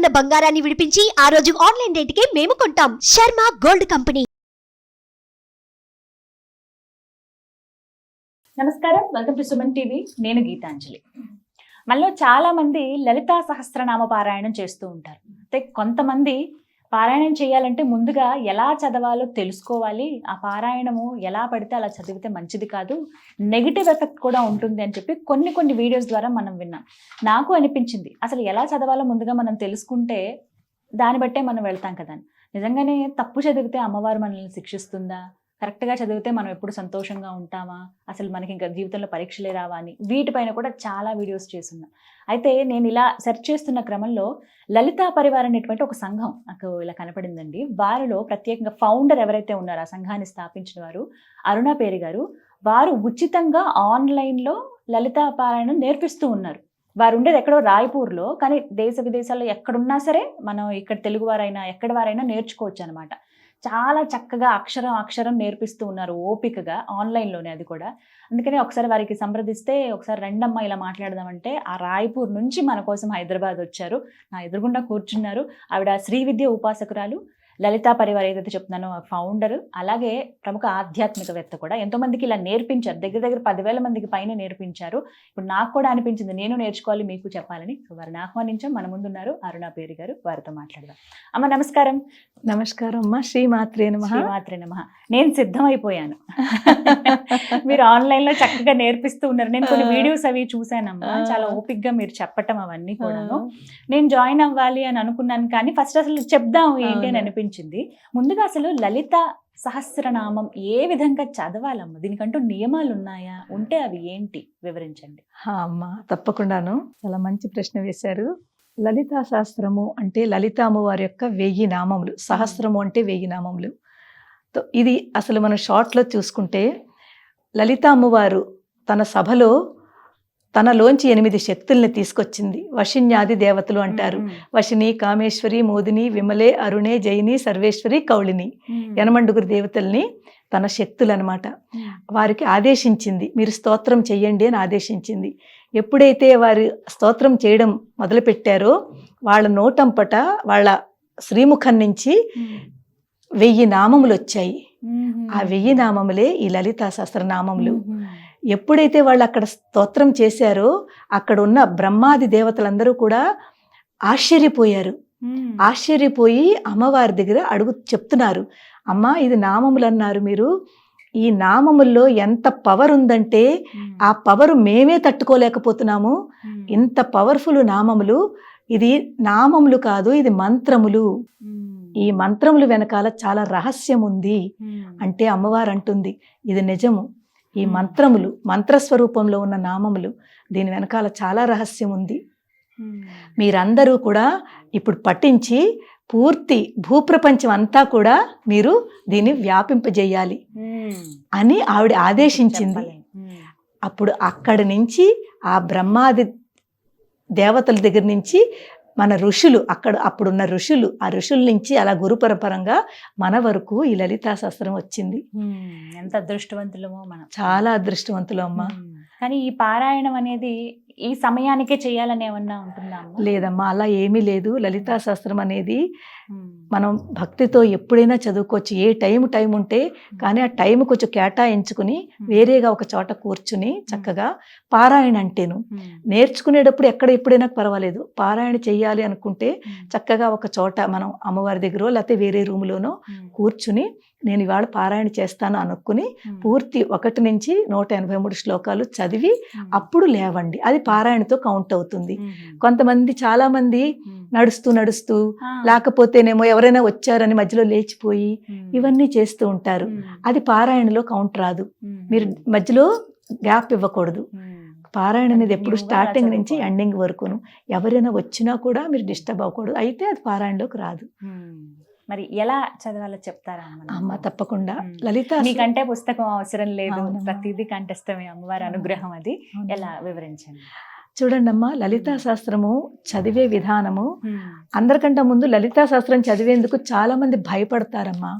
ఉన్న బంగారాన్ని విడిపించి ఆ రోజు ఆన్లైన్ రేటుకే మేము కొంటాం. Sharma gold company. నమస్కారం, వెల్కమ్ టు సుమన్ టీవీ. నేను గీతాంజలి. మనలో చాలా మంది లలితా సహస్రనామ పారాయణం చేస్తూ ఉంటారు. అయితే కొంతమంది పారాయణం చేయాలంటే ముందుగా ఎలా చదవాలో తెలుసుకోవాలి. ఆ పారాయణము ఎలా పడితే అలా చదివితే మంచిది కాదు, నెగిటివ్ ఎఫెక్ట్ కూడా ఉంటుంది అని చెప్పి కొన్ని వీడియోస్ ద్వారా మనం విన్నాం. నాకు అనిపించింది అసలు ఎలా చదవాలో ముందుగా మనం తెలుసుకుంటే దాన్ని బట్టే మనం వెళ్తాం కదా. నిజంగానే తప్పు చదివితే అమ్మవారు మనల్ని శిక్షిస్తుందా? కరెక్ట్గా చదివితే మనం ఎప్పుడు సంతోషంగా ఉంటామా? అసలు మనకి ఇంకా జీవితంలో పరీక్షలే రావా అని వీటిపైన కూడా చాలా వీడియోస్ చేస్తున్నాం. అయితే నేను ఇలా సెర్చ్ చేస్తున్న క్రమంలో లలితా పరివార్ అనేటువంటి ఒక సంఘం నాకు ఇలా కనపడిందండి. వారిలో ప్రత్యేకంగా ఫౌండర్ ఎవరైతే ఉన్నారో ఆ సంఘాన్ని స్థాపించిన వారు అరుణ పేరి గారు. వారు ఉచితంగా ఆన్లైన్లో లలితా పారాయణం నేర్పిస్తూ ఉన్నారు. వారు ఉండేది ఎక్కడో రాయ్పూర్లో, కానీ దేశ విదేశాల్లో ఎక్కడున్నా సరే మనం ఇక్కడ తెలుగు వారైనా ఎక్కడి వారైనా నేర్చుకోవచ్చు అనమాట. చాలా చక్కగా అక్షరం నేర్పిస్తూ ఉన్నారు, ఓపికగా, ఆన్లైన్లోనే, అది కూడా. అందుకని ఒకసారి వారికి సంప్రదిస్తే ఒకసారి రెండమ్మ ఇలా మాట్లాడదామంటే ఆ రాయ్పూర్ నుంచి మన కోసం హైదరాబాద్ వచ్చారు. నా ఎదురుగుండా కూర్చున్నారు. ఆవిడ శ్రీ విద్య ఉపాసకురాలు, లలితా పరివార్ ఏదైతే చెప్తున్నానో ఫౌండర్, అలాగే ప్రముఖ ఆధ్యాత్మికవేత్త కూడా. ఎంతోమందికి ఇలా నేర్పించారు, దగ్గర 10,000 మందికి పైన నేర్పించారు. ఇప్పుడు నాకు కూడా అనిపించింది నేను నేర్చుకోవాలి, మీకు చెప్పాలని. సో వారిని ఆహ్వానించాం. మన ముందున్నారు అరుణ పేరి గారు. వారితో మాట్లాడదాం. అమ్మ నమస్కారం. నమస్కారం అమ్మా. శ్రీమాత్రే నమః. శ్రీమాత్రే నమః. నేను సిద్ధమైపోయాను. మీరు ఆన్లైన్లో చక్కగా నేర్పిస్తూ ఉన్నారు. నేను కొన్ని వీడియోస్ అవి చూశానమ్మా. చాలా ఓపిక్గా మీరు చెప్పటం అవన్నీ కూడాను. నేను జాయిన్ అవ్వాలి అని అనుకున్నాను, కానీ ఫస్ట్ అసలు చెప్దాం ఏంటి అని అనిపించింది. ముందుగా అసలు లలిత సహస్రనామం ఏ విధంగా చదవాలమ్మ? దీనికంటూ నియమాలు ఉన్నాయా? ఉంటే అవి ఏంటి వివరించండి. అమ్మా తప్పకుండాను. చాలా మంచి ప్రశ్న వేశారు. లలితా శాస్త్రము అంటే లలిత అమ్మవారి యొక్క 1000 నామములు. సహస్రము అంటే 1000 నామములు. ఇది అసలు మనం షార్ట్లో చూసుకుంటే లలిత అమ్మవారు తన సభలో తనలోంచి 8 శక్తుల్ని తీసుకొచ్చింది. వశిన్యాది దేవతలు అంటారు. వశిని, కామేశ్వరి, మోదిని, విమలే, అరుణే, జయిని, సర్వేశ్వరి, కౌళిని, 8 దేవతల్ని తన శక్తులు అనమాట. వారికి ఆదేశించింది, మీరు స్తోత్రం చెయ్యండి అని ఆదేశించింది. ఎప్పుడైతే వారు స్తోత్రం చేయడం మొదలుపెట్టారో వాళ్ళ నోటంపట, వాళ్ళ శ్రీముఖం నుంచి 1000 నామములు వచ్చాయి. ఆ 1000 నామములే ఈ లలితా సహస్రనామములు. ఎప్పుడైతే వాళ్ళు అక్కడ స్తోత్రం చేశారో అక్కడ ఉన్న బ్రహ్మాది దేవతలందరూ కూడా ఆశ్చర్యపోయారు. ఆశ్చర్యపోయి అమ్మవారి దగ్గర చెప్తున్నారు, అమ్మా ఇది నామములు అన్నారు మీరు, ఈ నామముల్లో ఎంత పవర్ ఉందంటే ఆ పవర్ మేమే తట్టుకోలేకపోతున్నాము. ఇంత పవర్ఫుల్ నామములు. ఇది నామములు కాదు, ఇది మంత్రములు. ఈ మంత్రములు వెనకాల చాలా రహస్యం ఉంది అంటే అమ్మవారు అంటుంది ఇది నిజము. ఈ మంత్రములు, మంత్రస్వరూపంలో ఉన్న నామములు, దీని వెనకాల చాలా రహస్యం ఉంది. మీరందరూ కూడా ఇప్పుడు పఠించి పూర్తి భూప్రపంచం అంతా కూడా మీరు దీన్ని వ్యాపింపజేయాలి అని ఆవిడ ఆదేశించింది. అప్పుడు అక్కడి నుంచి ఆ బ్రహ్మాది దేవతల దగ్గర నుంచి మన ఋషులు, అప్పుడున్న ఋషులు, ఆ ఋషుల నుంచి అలా గురు పరంపరంగా మన వరకు ఈ లలితా శాస్త్రం వచ్చింది. ఎంత అదృష్టవంతులమో మనం. చాలా అదృష్టవంతులు అమ్మా. కానీ ఈ పారాయణం అనేది ఈ సమయానికే చేయాలని ఏమన్నా ఉంటుందా? లేదమ్మా, అలా ఏమీ లేదు. లలితా శాస్త్రం అనేది మనం భక్తితో ఎప్పుడైనా చదువుకోవచ్చు. ఏ టైం ఉంటే, కానీ ఆ టైం కొంచెం కేటాయించుకుని వేరేగా ఒక చోట కూర్చుని చక్కగా పారాయణ అంటేను నేర్చుకునేటప్పుడు ఎప్పుడైనా పర్వాలేదు. పారాయణ చెయ్యాలి అనుకుంటే చక్కగా ఒక చోట మనం అమ్మవారి దగ్గర లేకపోతే వేరే రూములోనో కూర్చుని నేను ఇవాళ పారాయణ చేస్తాను అనుకుని పూర్తి 1 నుంచి 183 శ్లోకాలు చదివి అప్పుడు లేవండి. అది పారాయణతో కౌంట్ అవుతుంది. కొంతమంది, చాలా మంది నడుస్తూ లేకపోతేనేమో ఎవరైనా వచ్చారని మధ్యలో లేచిపోయి ఇవన్నీ చేస్తూ ఉంటారు. అది పారాయణలో కౌంట్ రాదు. మీరు మధ్యలో గ్యాప్ ఇవ్వకూడదు. పారాయణ అనేది ఎప్పుడు స్టార్టింగ్ నుంచి ఎండింగ్ వరకును. ఎవరైనా వచ్చినా కూడా మీరు డిస్టర్బ్ అవ్వకూడదు. అయితే అది పారాయణలోకి రాదు. మరి ఎలా చదవాలో చెప్తారా అమ్మ? తప్పకుండా. లలిత మీకంటే పుస్తకం అవసరం లేదు, ప్రతిదీ కంఠస్థమే, అమ్మవారి అనుగ్రహం. అది ఎలా వివరించండి. చూడండి అమ్మా, లలితా శాస్త్రము చదివే విధానము, అందరికంటే ముందు లలితా శాస్త్రం చదివేందుకు చాలా మంది భయపడతారమ్మా.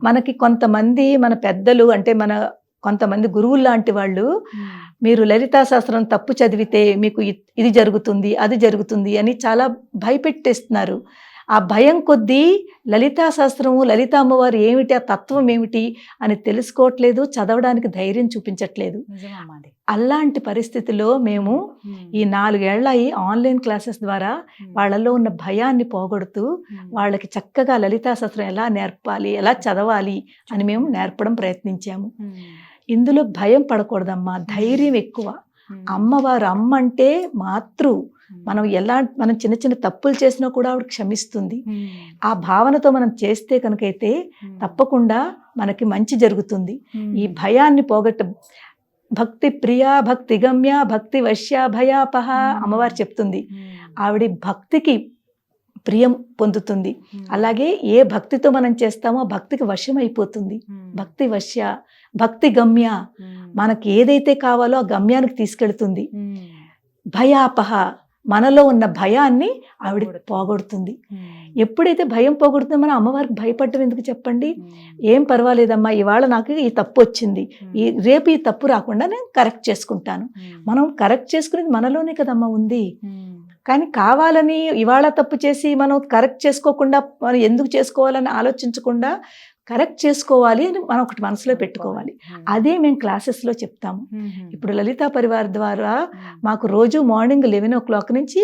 మనకి కొంతమంది మన పెద్దలు అంటే మన కొంతమంది గురువులు లాంటి వాళ్ళు మీరు లలితా శాస్త్రం తప్పు చదివితే మీకు ఇది జరుగుతుంది అది జరుగుతుంది అని చాలా భయపెట్టేస్తున్నారు. ఆ భయం కొద్దీ లలితా శాస్త్రము లలిత అమ్మవారు ఏమిటి, ఆ తత్వం ఏమిటి అని తెలుసుకోవట్లేదు, చదవడానికి ధైర్యం చూపించట్లేదు. అలాంటి పరిస్థితిలో మేము ఈ 4 ఏళ్ల ఈ ఆన్లైన్ క్లాసెస్ ద్వారా వాళ్ళల్లో ఉన్న భయాన్ని పోగొడుతూ వాళ్ళకి చక్కగా లలితా శాస్త్రం ఎలా నేర్పాలి, ఎలా చదవాలి అని మేము నేర్పడం ప్రయత్నించాము. ఇందులో భయం పడకూడదమ్మా, ధైర్యం ఎక్కువ. అమ్మవారు అమ్మ అంటే మాతృ. మనం చిన్న చిన్న తప్పులు చేసినా కూడా ఆవిడ క్షమిస్తుంది. ఆ భావనతో మనం చేస్తే కనుకైతే తప్పకుండా మనకి మంచి జరుగుతుంది. ఈ భయాన్ని భక్తి ప్రియా భక్తి గమ్య భక్తి వశ్య భయాపహ అమ్మవారు చెప్తుంది. ఆవిడ భక్తికి ప్రియం పొందుతుంది. అలాగే ఏ భక్తితో మనం చేస్తామో భక్తికి వశం అయిపోతుంది. భక్తి వశ్య భక్తి గమ్య మనకి ఏదైతే కావాలో ఆ గమ్యానికి తీసుకెళ్తుంది. భయాపహ మనలో ఉన్న భయాన్ని ఆవిడ పోగొడుతుంది. ఎప్పుడైతే భయం పోగొడుతుందో మనం అమ్మవారికి భయపడటం ఎందుకు చెప్పండి? ఏం పర్వాలేదమ్మా, ఇవాళ నాకు ఈ తప్పు వచ్చింది, రేపు ఈ తప్పు రాకుండా నేను కరెక్ట్ చేసుకుంటాను. మనం కరెక్ట్ చేసుకునేది మనలోనే కదమ్మా ఉంది. కానీ కావాలని ఇవాళ తప్పు చేసి మనం కరెక్ట్ చేసుకోకుండా మనం ఎందుకు చేసుకోవాలని ఆలోచించకుండా కరెక్ట్ చేసుకోవాలి అని మనం ఒకటి మనసులో పెట్టుకోవాలి. అదే మేము క్లాసెస్లో చెప్తాము. ఇప్పుడు లలితా పరివార్ ద్వారా మాకు రోజు మార్నింగ్ 11 o'clock నుంచి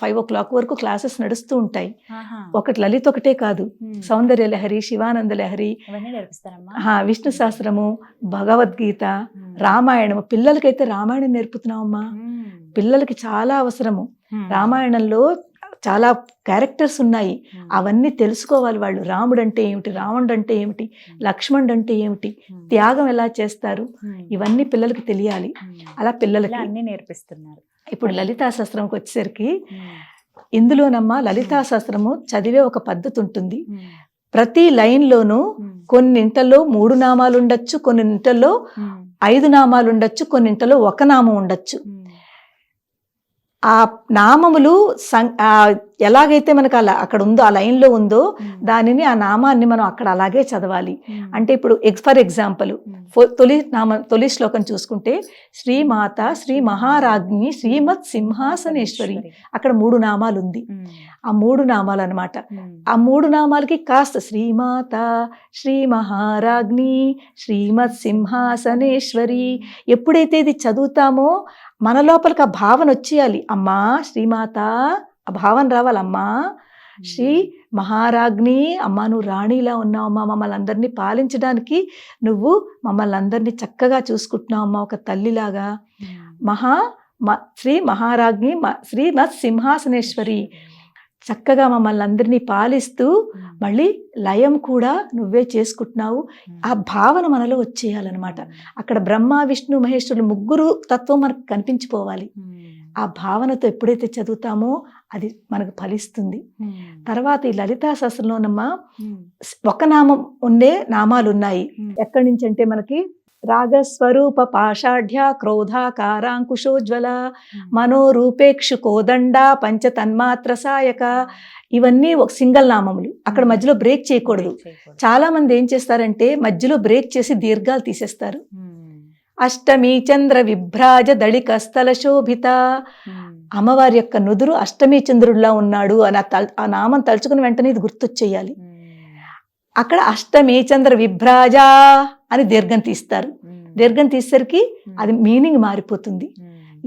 5 o'clock వరకు క్లాసెస్ నడుస్తూ ఉంటాయి. ఒకటి లలిత ఒకటే కాదు, సౌందర్య లహరి, శివానంద లహరి, విష్ణు సహస్రము, భగవద్గీత, రామాయణము. పిల్లలకైతే రామాయణం నేర్పుతున్నామమ్మా. పిల్లలకి చాలా అవసరము. రామాయణంలో చాలా క్యారెక్టర్స్ ఉన్నాయి, అవన్నీ తెలుసుకోవాలి వాళ్ళు. రాముడు అంటే ఏమిటి, రావణుడు అంటే ఏమిటి, లక్ష్మణుడు అంటే ఏమిటి, త్యాగం ఎలా చేస్తారు, ఇవన్నీ పిల్లలకి తెలియాలి. అలా పిల్లలకి అన్ని నేర్పిస్తున్నారు. ఇప్పుడు లలితా శాస్త్రంకి వచ్చేసరికి ఇందులోనమ్మా లలితా శాస్త్రము చదివే ఒక పద్ధతి ఉంటుంది. ప్రతి లైన్లోనూ కొన్నింటలో 3 నామాలు ఉండొచ్చు, కొన్నింటలో 5 నామాలు ఉండొచ్చు, కొన్నింటలో 1 నామం ఉండొచ్చు. ఆ నామములు ఎలాగైతే మనకు అక్కడ ఉందో, ఆ లైన్లో ఉందో దానిని, ఆ నామాన్ని మనం అక్కడ అలాగే చదవాలి. అంటే ఇప్పుడు ఫర్ ఎగ్జాంపుల్ తొలి శ్లోకం చూసుకుంటే శ్రీమాత శ్రీ మహారాజ్ఞి శ్రీమత్ సింహాసనేశ్వరి, అక్కడ 3 నామాలు ఉంది. ఆ 3 నామాలు అనమాట. ఆ 3 నామాలకి కాస్త శ్రీమాత శ్రీ మహారాజ్ఞి శ్రీమత్ సింహాసనేశ్వరి ఎప్పుడైతే ఇది చదువుతామో మన లోపలికి ఆ భావన వచ్చేయాలి. అమ్మా శ్రీమాత, ఆ భావన రావాలమ్మా. శ్రీ మహారాజ్ఞి, అమ్మ నువ్వు రాణిలా ఉన్నావమ్మా, మమ్మల్ని అందరినీ పాలించడానికి నువ్వు మమ్మల్ని అందరినీ చక్కగా చూసుకుంటున్నావమ్మా, ఒక తల్లిలాగా. శ్రీ మహారాజ్ఞి శ్రీమత్ సింహాసనేశ్వరి, చక్కగా మమ్మల్ని అందరినీ పాలిస్తూ మళ్ళీ లయం కూడా నువ్వే చేసుకుంటున్నావు. ఆ భావన మనలో వచ్చేయాలన్నమాట. అక్కడ బ్రహ్మ విష్ణు మహేశ్వరులు 3 తత్వం మనకు కనిపించిపోవాలి. ఆ భావనతో ఎప్పుడైతే చదువుతామో అది మనకు ఫలిస్తుంది. తర్వాత ఈ లలితా శాస్త్రంలోనమ్మా 1 నామం ఉండే నామాలు ఉన్నాయి. ఎక్కడి నుంచి అంటే మనకి రాగస్వరూప పాషాఢ్య క్రోధాకారాంకుశోజ్వల మనోరూపేక్షు కోదండ పంచతన్మాత్ర సాయక, ఇవన్నీ ఒక సింగిల్ నామములు. అక్కడ మధ్యలో బ్రేక్ చేయకూడదు. చాలా మంది ఏం చేస్తారంటే మధ్యలో బ్రేక్ చేసి దీర్ఘాలు తీసేస్తారు. అష్టమి చంద్ర విభ్రాజ దళిక స్థల శోభిత, అమ్మవారి యొక్క నుదురు అష్టమి చంద్రుడిలా ఉన్నాడు అని ఆ నామం తలుచుకుని వెంటనే ఇది గుర్తొచ్చేయాలి. అక్కడ అష్టమి చంద్ర విభ్రాజ అని దీర్ఘం తీస్తారు. దీర్ఘం తీసేసరికి అది మీనింగ్ మారిపోతుంది.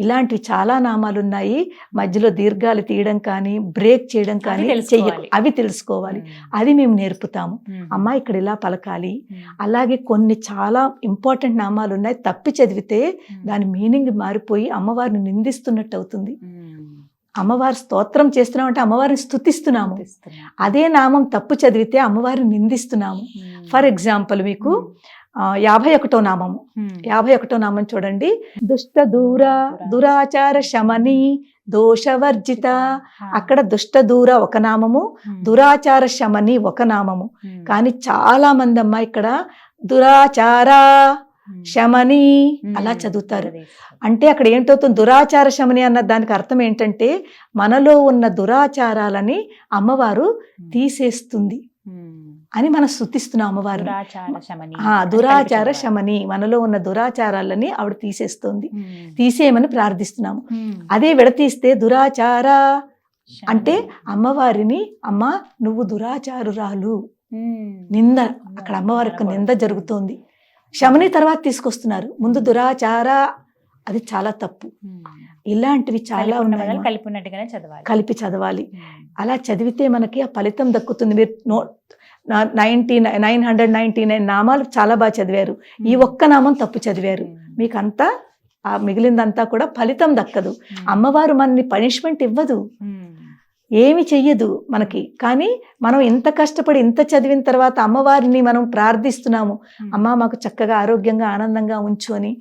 ఇలాంటివి చాలా నామాలు ఉన్నాయి. మధ్యలో దీర్ఘాలు తీయడం కానీ బ్రేక్ చేయడం కానీ చెయ్యాలి, అవి తెలుసుకోవాలి. అది మేము నేర్పుతాము. అమ్మ ఇక్కడ ఇలా పలకాలి. అలాగే కొన్ని చాలా ఇంపార్టెంట్ నామాలు ఉన్నాయి, తప్పి చదివితే దాని మీనింగ్ మారిపోయి అమ్మవారిని నిందిస్తున్నట్టు అవుతుంది. అమ్మవారి స్తోత్రం చేస్తున్నాం అంటే అమ్మవారిని స్తుతిస్తున్నాము. అదే నామం తప్పు చదివితే అమ్మవారిని నిందిస్తున్నాము. ఫర్ ఎగ్జాంపుల్ మీకు 51వ నామము. 51వ నామం చూడండి. దుష్ట దూర దురాచార శమని దోషవర్జిత, అక్కడ దుష్ట దూర 1 నామము, దురాచార శమని 1 నామము. కానీ చాలా మంది అమ్మ ఇక్కడ దురాచార శమని అలా చదువుతారు. అంటే అక్కడ ఏంటవుతుంది, దురాచార శమని అన్న దానికి అర్థం ఏంటంటే మనలో ఉన్న దురాచారాలని అమ్మవారు తీసేస్తుంది. అని మనం స్తుతిస్తున్నాం అమ్మవారిని. దురాచార శమని దురాచార అని కలిపి శమని, మనలో ఉన్న దురాచారాలని ఆవిడ తీసేస్తుంది, చదవాలి. తీసేయమని ప్రార్థిస్తున్నాము. అదే విడతీస్తే దురాచార అంటే అమ్మవారిని, అమ్మ నువ్వు దురాచారురాలు, నింద, అక్కడ అమ్మవారి యొక్క నింద జరుగుతోంది. శమని తర్వాత తీసుకొస్తున్నారు, ముందు దురాచార, అది చాలా తప్పు. ఇలాంటివి చాలా ఉన్నాయి, కలిపి ఉన్నట్టుగానే చదవాలి. కలిపి చదవాలి. అలా చదివితే మనకి ఆ ఫలితం దక్కుతుంది. మీరు 999 నామాలు చాలా బాగా చదివారు, ఈ ఒక్క నామం తప్పు చదివారు, మీకు అంతా ఆ మిగిలిందంతా కూడా ఫలితం దక్కదు. అమ్మవారు మనని పనిష్మెంట్ ఇవ్వదు, ఏమి చెయ్యదు మనకి. కానీ మనం ఇంత కష్టపడి ఇంత చదివిన తర్వాత అమ్మవారిని మనం ప్రార్థిస్తున్నాము, అమ్మ మాకు చక్కగా ఆరోగ్యంగా ఆనందంగా ఉంచు అని.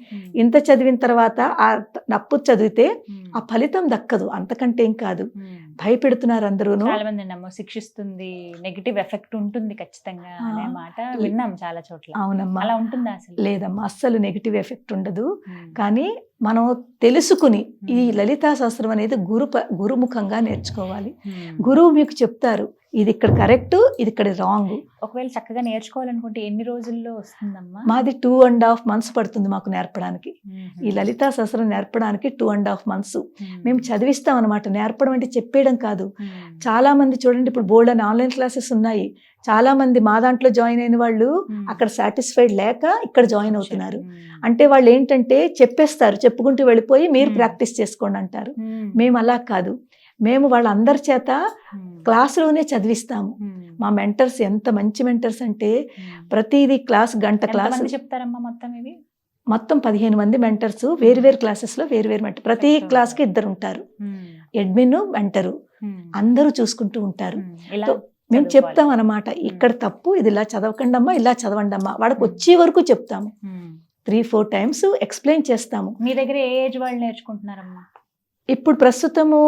ఇంత చదివిన తర్వాత ఆ నప్పు చదివితే ఆ ఫలితం దక్కదు, అంతకంటే ఏం కాదు. భయపెడుతున్నారు అందరూను. చాలా మంది శిక్షిస్తుంది, నెగిటివ్ ఎఫెక్ట్ ఉంటుంది ఖచ్చితంగా అనే మాట విన్నాం చాలా చోట్ల. అవునమ్మా, అలా ఉంటుందా అసలు? లేదమ్మా, అస్సలు నెగిటివ్ ఎఫెక్ట్ ఉండదు. కానీ మనం తెలుసుకుని ఈ లలితా శాస్త్రం అనేది గురుముఖంగా నేర్చుకోవాలి. గురువు మీకు చెప్తారు, ఇది ఇక్కడ కరెక్ట్, ఇది ఇక్కడ రాంగ్. ఒకవేళ చక్కగా నేర్చుకోవాలనుకుంటే ఎన్ని రోజుల్లో వస్తుందమ్మా? మాది 2.5 months పడుతుంది మాకు నేర్పడానికి. ఈ లలితా శాస్త్రం నేర్పడానికి 2.5 months మేము చదివిస్తాం అనమాట. నేర్పడం అంటే చెప్పేయడం కాదు. చాలా మంది చూడండి, ఇప్పుడు బోల్డ్ అని ఆన్లైన్ క్లాసెస్ ఉన్నాయి. చాలా మంది మా దాంట్లో జాయిన్ అయిన వాళ్ళు అక్కడ సాటిస్ఫైడ్ లేక ఇక్కడ జాయిన్ అవుతున్నారు. అంటే వాళ్ళు ఏంటంటే చెప్పేస్తారు, చెప్పుకుంటూ వెళ్ళిపోయి మీరు ప్రాక్టీస్ చేసుకోండి అంటారు. మేము అలా కాదు, మేము వాళ్ళందరి చేత క్లాసులోనే చదివిస్తాము. మా మెంటర్స్ ఎంత మంచి మెంటర్స్ అంటే ప్రతిదీ క్లాస్, గంట క్లాస్ చెప్తారమ్మా. మొత్తం 15 మంది మెంటర్స్, వేరు క్లాసెస్ లో వేరు మెంటర్. ప్రతి క్లాస్ కి 2 ఉంటారు, అడ్మిన్ మెంటరు, అందరూ చూసుకుంటూ ఉంటారు. మేము చెప్తాం అన్నమాట, ఇక్కడ తప్పు, ఇది ఇలా చదవకండి అమ్మా, ఇలా చదవండి అమ్మా. వాళ్ళకి వచ్చే వరకు చెప్తాము, 3-4 times ఎక్స్ప్లెయిన్ చేస్తాము. మీ దగ్గర ఏ ఏజ్ వాళ్ళు నేర్చుకుంటున్నారమ్మా? ఇప్పుడు ప్రస్తుతము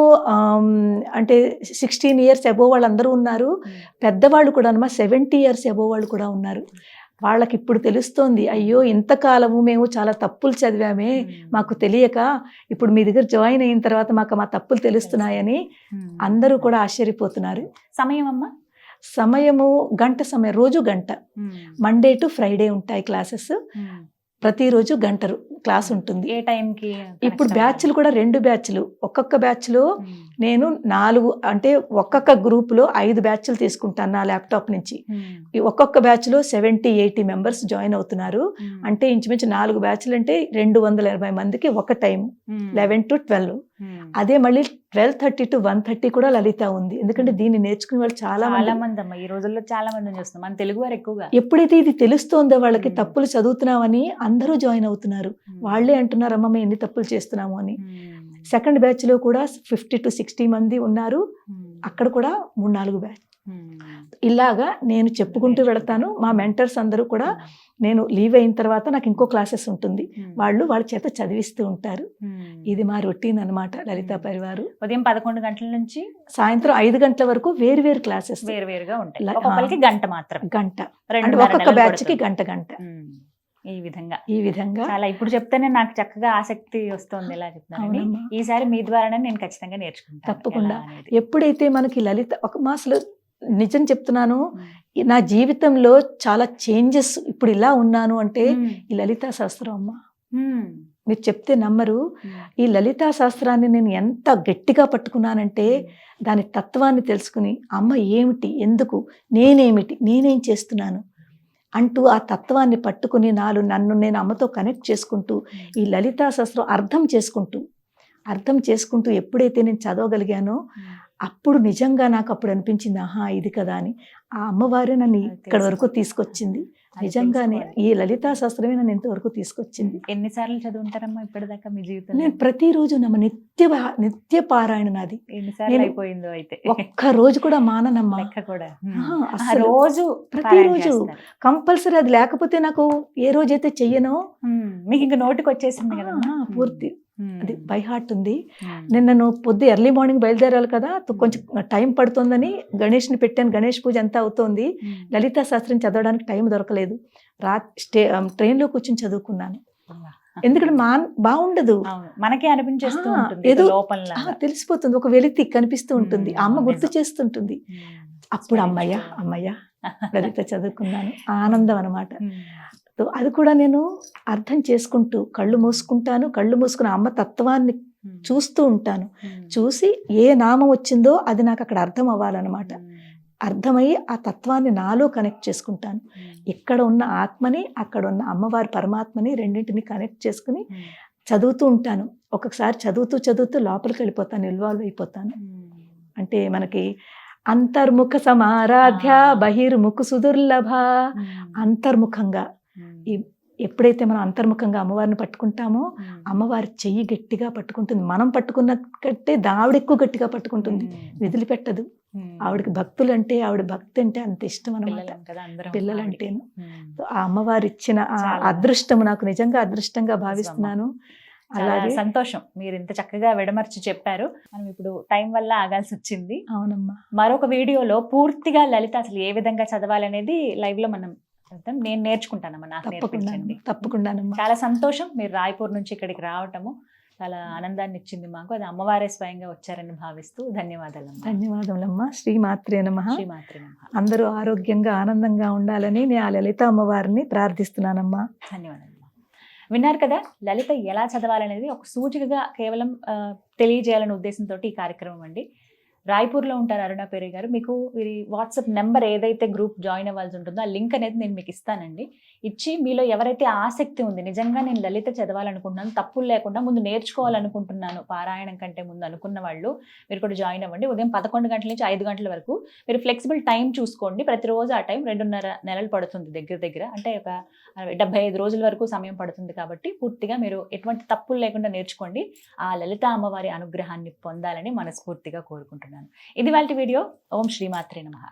అంటే 16 years అబోవ్ వాళ్ళందరూ ఉన్నారు. పెద్దవాళ్ళు కూడా అన్నమా 70 years అబోవ్ వాళ్ళు కూడా ఉన్నారు. వాళ్ళకి ఇప్పుడు తెలుస్తోంది, అయ్యో ఇంతకాలము మేము చాలా తప్పులు చదివామే, మాకు తెలియక ఇప్పుడు మీ దగ్గర జాయిన్ అయిన తర్వాత మాకు మా తప్పులు తెలుస్తున్నాయని అందరూ కూడా ఆశ్చర్యపోతున్నారు. సమయం అమ్మా? సమయము గంట సమయం, రోజు గంట. మండే టు ఫ్రైడే ఉంటాయి క్లాసెస్. ప్రతిరోజు గంట క్లాస్ ఉంటుంది. ఏ టైంకి? ఇప్పుడు బ్యాచ్లు కూడా 2 బ్యాచ్లు. ఒక్కొక్క బ్యాచ్లో నేను 4 అంటే ఒక్కొక్క గ్రూప్లో 5 బ్యాచ్లు తీసుకుంటాను నా ల్యాప్టాప్ నుంచి. ఒక్కొక్క బ్యాచ్లో 70-80 members జాయిన్ అవుతున్నారు. అంటే ఇంచుమించు 4 బ్యాచ్లు అంటే 280 మందికి ఒక టైం, 11 to 12. అదే మళ్ళీ 12:30 to 1:30 కూడా లలిత ఉంది. ఎందుకంటే దీన్ని నేర్చుకునే వాళ్ళు చాలా మంది అమ్మా. ఈ రోజుల్లో చాలా మంది చూస్తున్నాం, మన తెలుగు వారు ఎక్కువగా. ఎప్పుడైతే ఇది తెలుస్తోందో వాళ్ళకి తప్పులు చదువుతున్నామని అందరూ జాయిన్ అవుతున్నారు. వాళ్ళే అంటున్నారు, అమ్మ మేము ఎన్ని తప్పులు చేస్తున్నాము అని. సెకండ్ బ్యాచ్ లో కూడా 50 to 60 మంది ఉన్నారు. అక్కడ కూడా 3-4 బ్యాచ్. ఇలాగా నేను చెప్పుకుంటూ వెళతాను. మా మెంటర్స్ అందరూ కూడా నేను లీవ్ అయిన తర్వాత నాకు ఇంకో క్లాసెస్ ఉంటుంది, వాళ్ళ చేత చదివిస్తూ ఉంటారు. ఇది మా రొటీన్ అన్నమాట లలితా పరివారు. ఉదయం 11 గంటల నుంచి సాయంత్రం 5 గంటల వరకు వేరు క్లాసెస్ వేరుగా ఉంటాయి. ఒక్కొక్కరికి గంట మాత్రం, గంట. అంటే ఒక్కొక్క బ్యాచ్ కి గంట. ఈ విధంగా చాలా ఇప్పుడు చెప్తేనే నాకు చక్కగా ఆసక్తి వస్తుంది. ఎలా చెప్తాను, ఈసారి మీ ద్వారానే నేను ఖచ్చితంగా నేర్చుకుంటాను తప్పకుండా. ఎప్పుడైతే మనకి లలిత ఒక మాసలు నిజం చెప్తున్నాను, నా జీవితంలో చాలా చేంజెస్. ఇప్పుడు ఇలా ఉన్నాను అంటే ఈ లలితా శాస్త్రం అమ్మ. మీరు చెప్తే నమ్మరు. ఈ లలితా శాస్త్రాన్ని నేను ఎంత గట్టిగా పట్టుకున్నానంటే దాని తత్వాన్ని తెలుసుకుని, అమ్మ ఏమిటి, ఎందుకు, నేనేమిటి, నేనేం చేస్తున్నాను అంటూ ఆ తత్వాన్ని పట్టుకుని నన్ను నేను అమ్మతో కనెక్ట్ చేసుకుంటూ ఈ లలితా శాస్త్రం అర్థం చేసుకుంటూ ఎప్పుడైతే నేను చదవగలిగానో అప్పుడు నిజంగా నాకు అప్పుడు అనిపించింది, ఆహా ఇది కదా అని. ఆ అమ్మవారే నన్ను ఇక్కడ వరకు తీసుకొచ్చింది. నిజంగానే ఈ లలితా శాస్త్రమే నన్ను ఇంతవరకు తీసుకొచ్చింది. ఎన్నిసార్లు చదువుంటారమ్మా ఇప్పటిదాకా మీ జీవితంలో? నేను ప్రతిరోజు నిత్య పారాయణ నాది. అయిపోయిందో అయితే ఒక్క రోజు కూడా మాననమ్మా. రోజు ప్రతిరోజు కంపల్సరీ. అది లేకపోతే నాకు ఏ రోజైతే చెయ్యనో మీకు ఇంకా నోటికి వచ్చేసింది కదా పూర్తి. అది బై హార్ట్ ఉంది. నిన్న పొద్దు ఎర్లీ మార్నింగ్ బయలుదేరాలి కదా, కొంచెం టైం పడుతుందని గణేష్ని పెట్టాను. గణేష్ పూజ అంతా అవుతోంది. లలితా శాస్త్రం చదవడానికి టైం దొరకలేదు. ట్రైన్లో కూర్చొని చదువుకున్నాను. ఎందుకంటే బాగుండదు, మనకే అనిపించేస్తూ ఉంటుంది, ఏదో తెలిసిపోతుంది, ఒక వెలితి కనిపిస్తూ ఉంటుంది, అమ్మ గుర్తు చేస్తుంటుంది. అప్పుడు అమ్మయ్య లలిత చదువుకున్నాను ఆనందం అనమాట. అది కూడా నేను అర్థం చేసుకుంటూ కళ్ళు మూసుకుని అమ్మ తత్వాన్ని చూస్తూ ఉంటాను. చూసి ఏ నామం వచ్చిందో అది నాకు అక్కడ అర్థం అవ్వాలన్నమాట. అర్థమయ్యి ఆ తత్వాన్ని నాలో కనెక్ట్ చేసుకుంటాను. ఇక్కడ ఉన్న ఆత్మని అక్కడ ఉన్న అమ్మవారి పరమాత్మని రెండింటిని కనెక్ట్ చేసుకుని చదువుతూ ఉంటాను. ఒక్కొక్కసారి చదువుతూ లోపలికి వెళ్ళిపోతాను, ఇన్వాల్వ్ అయిపోతాను. అంటే మనకి అంతర్ముఖ సమారాధ్య బహిర్ముఖ సుదుర్లభ. అంతర్ముఖంగా ఎప్పుడైతే మనం అంతర్ముఖంగా అమ్మవారిని పట్టుకుంటామో అమ్మవారి చెయ్యి గట్టిగా పట్టుకుంటుంది. మనం పట్టుకున్న కంటే ఆవిడ ఎక్కువ గట్టిగా పట్టుకుంటుంది, వదిలిపెట్టదు. ఆవిడకి భక్తులు అంటే ఆవిడ భక్తి అంటే అంత ఇష్టం అనమాట, పిల్లలంటేను. ఆ అమ్మవారు ఇచ్చిన ఆ అదృష్టం నాకు నిజంగా అదృష్టంగా భావిస్తున్నాను. అలాగే సంతోషం మీరు ఇంత చక్కగా విడమర్చి చెప్పారు. మనం ఇప్పుడు టైం వల్ల ఆగాల్సి వచ్చింది. అవునమ్మా. మరొక వీడియోలో పూర్తిగా లలిత అసలు ఏ విధంగా చదవాలనేది లైవ్ లో మనం నేను నేర్చుకుంటానమ్మా, నాకు నేర్పించండి. తప్పకుండా. చాలా సంతోషం మీరు రాయ్పూర్ నుంచి ఇక్కడికి రావటము చాలా ఆనందాన్ని ఇచ్చింది మాకు. అది అమ్మవారే స్వయంగా వచ్చారని భావిస్తూ ధన్యవాదములమ్మా. శ్రీమాత్రే నమః. అందరూ ఆరోగ్యంగా ఆనందంగా ఉండాలని నేను ఆ లలిత అమ్మవారిని ప్రార్థిస్తున్నానమ్మా. ధన్యవాదాలు. విన్నారు కదా, లలిత ఎలా చదవాలనేది ఒక సూచికగా కేవలం తెలియజేయాలనే ఉద్దేశంతో ఈ కార్యక్రమం అండి. రాయ్పూర్లో ఉంటారు అరుణ పేరే గారు. మీకు వీరి వాట్సాప్ నెంబర్ ఏదైతే గ్రూప్ జాయిన్ అవ్వాల్సి ఉంటుందో ఆ లింక్ అనేది నేను మీకు ఇస్తానండి. ఇచ్చి మీలో ఎవరైతే ఆసక్తి ఉంది, నిజంగా నేను లలిత చదవాలనుకుంటున్నాను, తప్పులు లేకుండా ముందు నేర్చుకోవాలనుకుంటున్నాను పారాయణం కంటే ముందు అనుకున్న వాళ్ళు మీరు కూడా జాయిన్ అవ్వండి. ఉదయం 11 గంటల నుంచి 5 గంటల వరకు మీరు ఫ్లెక్సిబుల్ టైం చూసుకోండి. ప్రతిరోజు ఆ టైం 2.5 నెలలు పడుతుంది దగ్గర అంటే ఒక 75 రోజుల వరకు సమయం పడుతుంది. కాబట్టి పూర్తిగా మీరు ఎటువంటి తప్పులు లేకుండా నేర్చుకోండి. ఆ లలిత అమ్మవారి అనుగ్రహాన్ని పొందాలని మనస్ఫూర్తిగా కోరుకుంటున్నాను. ఇది వాళ్ళ వీడియో. ఓం శ్రీమాత్రే నమః.